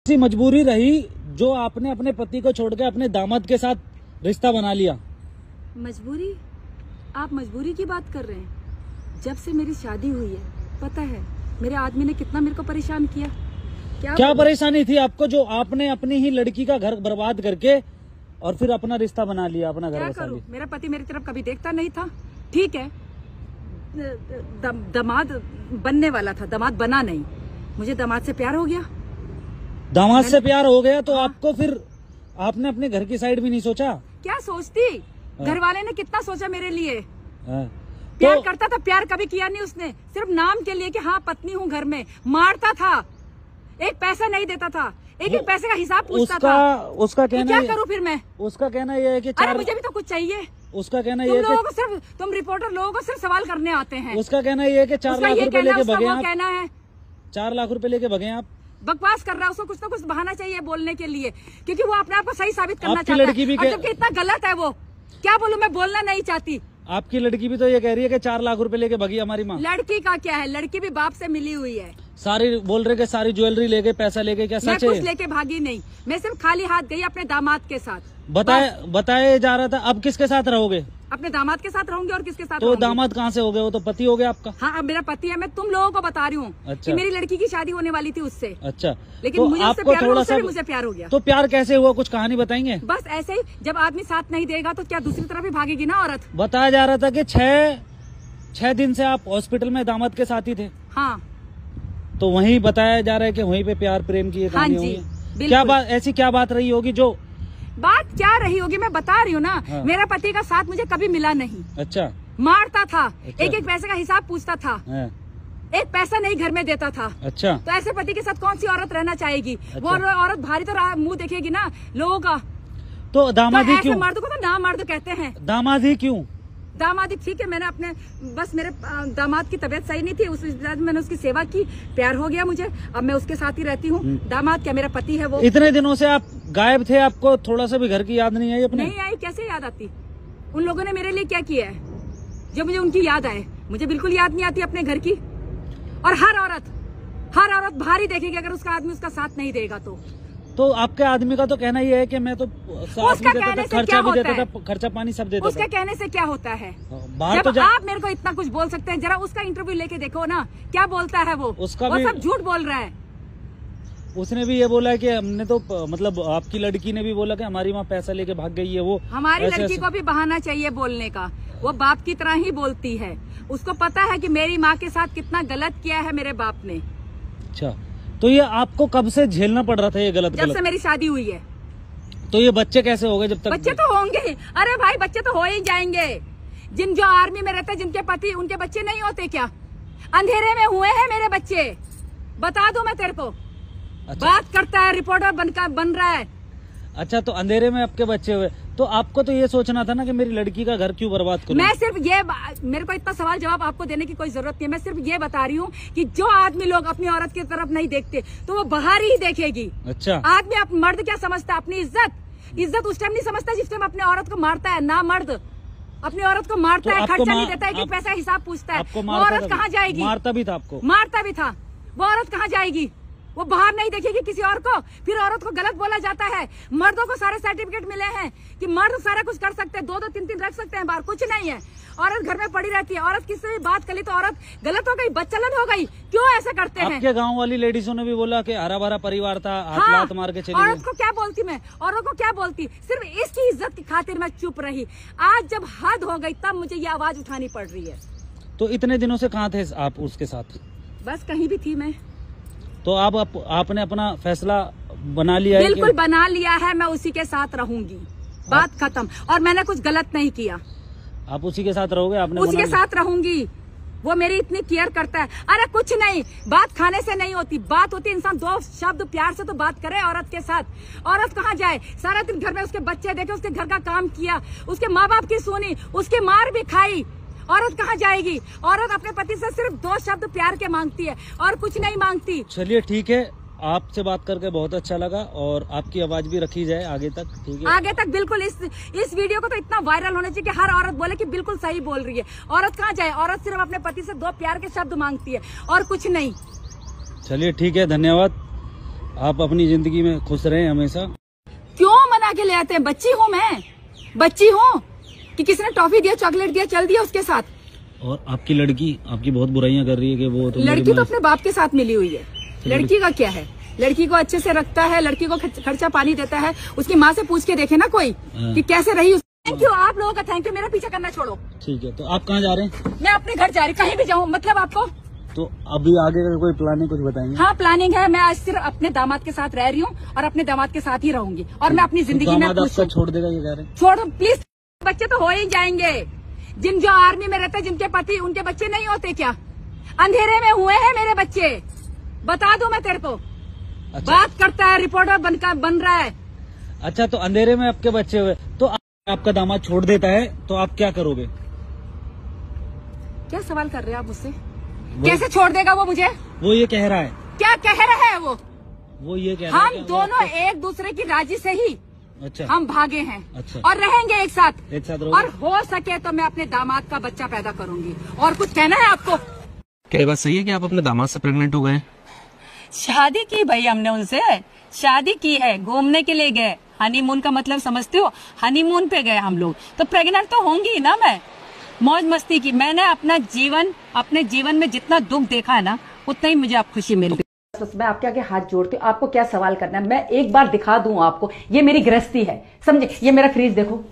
ऐसी मजबूरी रही जो आपने अपने पति को छोड़ के अपने दामाद के साथ रिश्ता बना लिया? मजबूरी? आप मजबूरी की बात कर रहे हैं? जब से मेरी शादी हुई है, पता है मेरे आदमी ने कितना मेरे को परेशान किया। क्या परेशानी थी आपको जो आपने अपनी ही लड़की का घर बर्बाद करके और फिर अपना रिश्ता बना लिया, अपना घर बसा लिया? मेरा पति मेरी तरफ कभी देखता नहीं था, ठीक है, दामाद बनने वाला था, दामाद बना नहीं, मुझे दामाद से प्यार हो गया। दामाद से प्यार हो गया तो आपको फिर आपने अपने घर की साइड भी नहीं सोचा? क्या सोचती, घर वाले ने कितना सोचा मेरे लिए। प्यार करता था, प्यार कभी किया नहीं उसने, सिर्फ नाम के लिए कि हाँ पत्नी हूँ, घर में मारता था, एक पैसा नहीं देता था, एक पैसे का हिसाब पूछता था। उसका कहना क्या करूँ फिर मैं? उसका कहना ये है कि अरे मुझे भी तो कुछ चाहिए। उसका कहना ये है कि सिर्फ तुम रिपोर्टर लोगों को सिर्फ सवाल करने आते हैं। उसका कहना ये है कि 4 लाख रुपए लेके भगे आप। कहना है 4 लाख रुपए लेके भगे आप। बकवास कर रहा है, उसको कुछ ना कुछ बहाना चाहिए बोलने के लिए, क्योंकि वो अपने आप को सही साबित करना चाहता है। और जबकि इतना गलत है वो, क्या बोलूं, मैं बोलना नहीं चाहती। आपकी लड़की भी तो ये कह रही है कि 4 लाख रुपए लेके भगी हमारी माँ। लड़की का क्या है, लड़की भी बाप से मिली हुई है। सारी बोल रहे कि सारी ज्वेलरी लेके, पैसा लेके, क्या सच है? कुछ लेके भागी नहीं, मैं सिर्फ खाली हाथ गई अपने दामाद के साथ। बताया जा रहा था। अब किसके साथ रहोगे? अपने दामाद के साथ रहूंगी, और किसके साथ? तो दामाद कहाँ से हो गए? वो तो पति हो गया आपका। हाँ, अब मेरा पति है, मैं तुम लोगों को बता रही हूँ। अच्छा। कि मेरी लड़की की शादी होने वाली थी उससे। अच्छा, लेकिन तो मुझे आपको थोड़ा सा मुझे प्यार हो गया। तो प्यार कैसे हुआ, कुछ कहानी बताएंगे? बस ऐसे ही, जब आदमी साथ नहीं देगा तो क्या दूसरी तरफ भी भागेगी ना औरत। बताया जा रहा था कि 6 दिन से आप हॉस्पिटल में दामाद के साथ ही थे। हाँ, तो वहीं बताया जा रहा है कि वहीं पे प्यार प्रेम की कहानी हुई। क्या बात, ऐसी क्या बात रही होगी जो? बात क्या रही होगी, मैं बता रही हूँ ना। हाँ। मेरा पति का साथ मुझे कभी मिला नहीं। अच्छा। मारता था। अच्छा। एक पैसे का हिसाब पूछता था। हाँ। एक पैसा नहीं घर में देता था। अच्छा। तो ऐसे पति के साथ कौन सी औरत रहना चाहेगी? अच्छा। वो औरत भारी तो मुंह देखेगी ना लोगों का। तो दामाद ही क्यों? मर्द को तो ना मर्द कहते हैं। दामाद ही क्यों? दामाद ठीक है, मैंने अपने बस मेरे दामाद की तबीयत सही नहीं थी, उस मैंने उसकी सेवा की, प्यार हो गया मुझे, अब मैं उसके साथ ही रहती हूँ। दामाद क्या, मेरा पति है वो। इतने दिनों से आप गायब थे, आपको थोड़ा सा भी घर की याद नहीं आई अपने? नहीं आई, कैसे याद आती? उन लोगों ने मेरे लिए क्या किया है जो मुझे उनकी याद आए? मुझे बिल्कुल याद नहीं आती अपने घर की। और हर औरत भारी देखेगी अगर उसका आदमी उसका साथ नहीं देगा तो आपके आदमी का तो कहना ये है कि मैं तो साथ भी देता था, खर्चा भी देता था, खर्चा पानी सब देता था। उसके कहने से क्या होता है? बाहर जब आप मेरे को इतना कुछ बोल सकते हैं, जरा उसका इंटरव्यू लेके देखो ना, क्या बोलता है वो सब झूठ बोल रहा है। उसने भी ये बोला है कि हमने तो मतलब आपकी लड़की ने भी बोला कि हमारी माँ पैसा लेके भाग गई है। वो हमारी लड़की को भी बहाना चाहिए बोलने का, वो बाप की तरह ही बोलती है। उसको पता है कि मेरी माँ के साथ कितना गलत किया है मेरे बाप ने। अच्छा, तो ये आपको कब से झेलना पड़ रहा था ये गलत? जब से मेरी शादी हुई है। तो ये बच्चे कैसे हो गए जब तक? बच्चे तो होंगे, अरे भाई बच्चे तो हो ही जाएंगे। जो आर्मी में रहते हैं, जिनके पति, उनके बच्चे नहीं होते क्या? अंधेरे में हुए हैं मेरे बच्चे, बता दूं मैं तेरे को। अच्छा। बात करता है, रिपोर्टर बन रहा है। अच्छा, तो अंधेरे में आपके बच्चे हुए, तो आपको तो ये सोचना था ना कि मेरी लड़की का घर क्यों बर्बाद करूं? मैं सिर्फ ये, मेरे को इतना सवाल जवाब आपको देने की कोई जरूरत नहीं है। मैं सिर्फ ये बता रही हूँ कि जो आदमी लोग अपनी औरत की तरफ नहीं देखते तो वो बाहर ही देखेगी। अच्छा। आदमी मर्द क्या समझता है? अपनी इज्जत उस टाइम नहीं समझता जिस टाइम अपने औरत को मारता है। ना मर्द अपनी औरत को मारता है, खर्चा नहीं देता है, पैसा हिसाब पूछता है। वो औरत कहाँ जाएगी? मारता भी था आपको? मारता भी था। वो औरत कहाँ जाएगी? वो बाहर नहीं देखेगी किसी और को। फिर औरत को गलत बोला जाता है। मर्दों को सारे सर्टिफिकेट मिले हैं कि मर्द सारा कुछ कर सकते हैं, 2-2, 3-3 रख सकते हैं बाहर, कुछ नहीं है। औरत घर में पड़ी रहती है। औरत किससे भी बात कर ली तो औरत गलत हो गई, बदचलन हो गई। क्यों ऐसा करते हैं? आपके गांव वाली लेडीजों ने भी बोला कि हरा भरा परिवार था, हाथ लात मार के चली गई। औरत को क्या बोलती मैं? औरत को क्या बोलती? सिर्फ इसकी इज्जत की खातिर मैं चुप रही। आज जब हद हो गई तब मुझे ये आवाज उठानी पड़ रही है। तो इतने दिनों से कहाँ थे आप उसके साथ? बस कहीं भी थी मैं। तो आपने अपना फैसला बना लिया है? बिल्कुल बना लिया है, मैं उसी के साथ रहूंगी, बात खत्म। और मैंने कुछ गलत नहीं किया। आप उसी के साथ रहोगे? आपने उसी के साथ रहूंगी। वो मेरी इतनी केयर करता है। अरे कुछ नहीं, बात खाने से नहीं होती, बात होती इंसान 2 शब्द प्यार से तो बात करे औरत के साथ। औरत कहाँ जाए? सारा दिन घर में उसके बच्चे देखे, उसके घर का काम किया, उसके माँ बाप की सुनी, उसकी मार भी खाई। औरत कहाँ जाएगी? औरत अपने पति से सिर्फ 2 शब्द प्यार के मांगती है और कुछ नहीं मांगती। चलिए ठीक है, आपसे बात करके बहुत अच्छा लगा और आपकी आवाज भी रखी जाए आगे तक, ठीक है? आगे तक बिल्कुल। इस वीडियो को तो इतना वायरल होना चाहिए कि हर औरत बोले कि बिल्कुल सही बोल रही है। औरत कहाँ जाए? औरत सिर्फ अपने पति से 2 प्यार के शब्द मांगती है और कुछ नहीं। चलिए ठीक है, धन्यवाद। आप अपनी जिंदगी में खुश रहे हमेशा। क्यों मना के ले आते हैं? बच्ची हूँ मैं, बच्ची हूँ कि किसी ने टॉफी दिया, चॉकलेट दिया, चल दिया उसके साथ। और आपकी लड़की आपकी बहुत बुराइयां कर रही है कि वो तो लड़की तो अपने बाप के साथ मिली हुई है। लड़की का क्या है? लड़की को अच्छे से रखता है, लड़की को खर्चा पानी देता है। उसकी माँ से पूछ के देखे ना कोई कि कैसे रही। थैंक यू, आप लोगों का थैंक यू। मेरा पीछा करना छोड़ो। ठीक है, तो आप कहाँ जा रहे हैं? मैं अपने घर जा रही, कहीं भी जाऊँ मतलब आपको। तो अभी आगे का कोई प्लानिंग कुछ बताएंगे? हाँ, प्लानिंग है। मैं आज सिर्फ अपने दामाद के साथ रह रही हूँ और अपने दामाद के साथ ही रहूंगी और मैं अपनी जिंदगी में खुश हूँ। छोड़ देगा ये कह रहे हैं? छोड़ प्लीज, बच्चे तो हो ही जाएंगे। जिन जो आर्मी में रहते हैं, जिनके पति, उनके बच्चे नहीं होते क्या? अंधेरे में हुए हैं मेरे बच्चे, बता दूं मैं तेरे को। अच्छा। बात करता है, रिपोर्टर बन रहा है। अच्छा, तो अंधेरे में आपके बच्चे हुए तो आपका दामाद छोड़ देता है तो आप क्या करोगे? क्या सवाल कर रहे हैं आप मुझसे? कैसे छोड़ देगा वो मुझे? वो ये कह रहा है। क्या कह रहा है वो ये कह रहा है हम दोनों एक दूसरे की राजी से ही अच्छा हम भागे हैं। अच्छा। और रहेंगे एक साथ रहोगे? और हो सके तो मैं अपने दामाद का बच्चा पैदा करूंगी। और कुछ कहना है आपको? क्या ये बात सही है कि आप अपने दामाद से प्रेग्नेंट हो गए? शादी की भाई हमने उनसे, शादी की है, घूमने के लिए गए। हनीमून का मतलब समझते हो? हनीमून पे गए हम लोग, तो प्रेग्नेंट तो होंगी ही ना। मैं मौज मस्ती की। मैंने अपने जीवन में जितना दुख देखा है ना, उतना ही मुझे आप खुशी मिल रही। बस मैं आपके आगे हाथ जोड़ती हूँ। आपको क्या सवाल करना है? मैं एक बार दिखा दूं आपको। ये मेरी गृहस्थी है, समझे? ये मेरा फ्रिज देखो,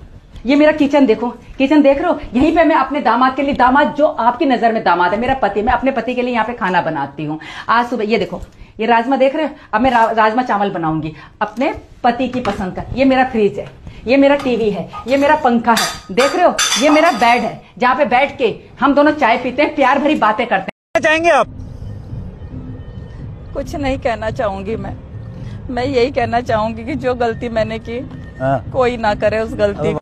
ये मेरा किचन देखो, किचन देख रहे हो? यहीं पे मैं अपने दामाद के लिए, दामाद जो आपकी नजर में दामाद है, मेरा पति, मैं अपने पति के लिए यहाँ पे खाना बनाती हूँ। आज सुबह ये देखो, ये राजमा देख रहे हो? अब मैं राजमा चावल बनाऊंगी अपने पति की पसंद का। ये मेरा फ्रिज है, ये मेरा टीवी है, ये मेरा पंखा है, देख रहे हो? ये मेरा बेड है जहाँ पे बैठ के हम दोनों चाय पीते हैं, प्यार भरी बातें करते हैं। चाहेंगे आप? कुछ नहीं कहना चाहूंगी मैं यही कहना चाहूंगी कि जो गलती मैंने की कोई ना करे उस गलती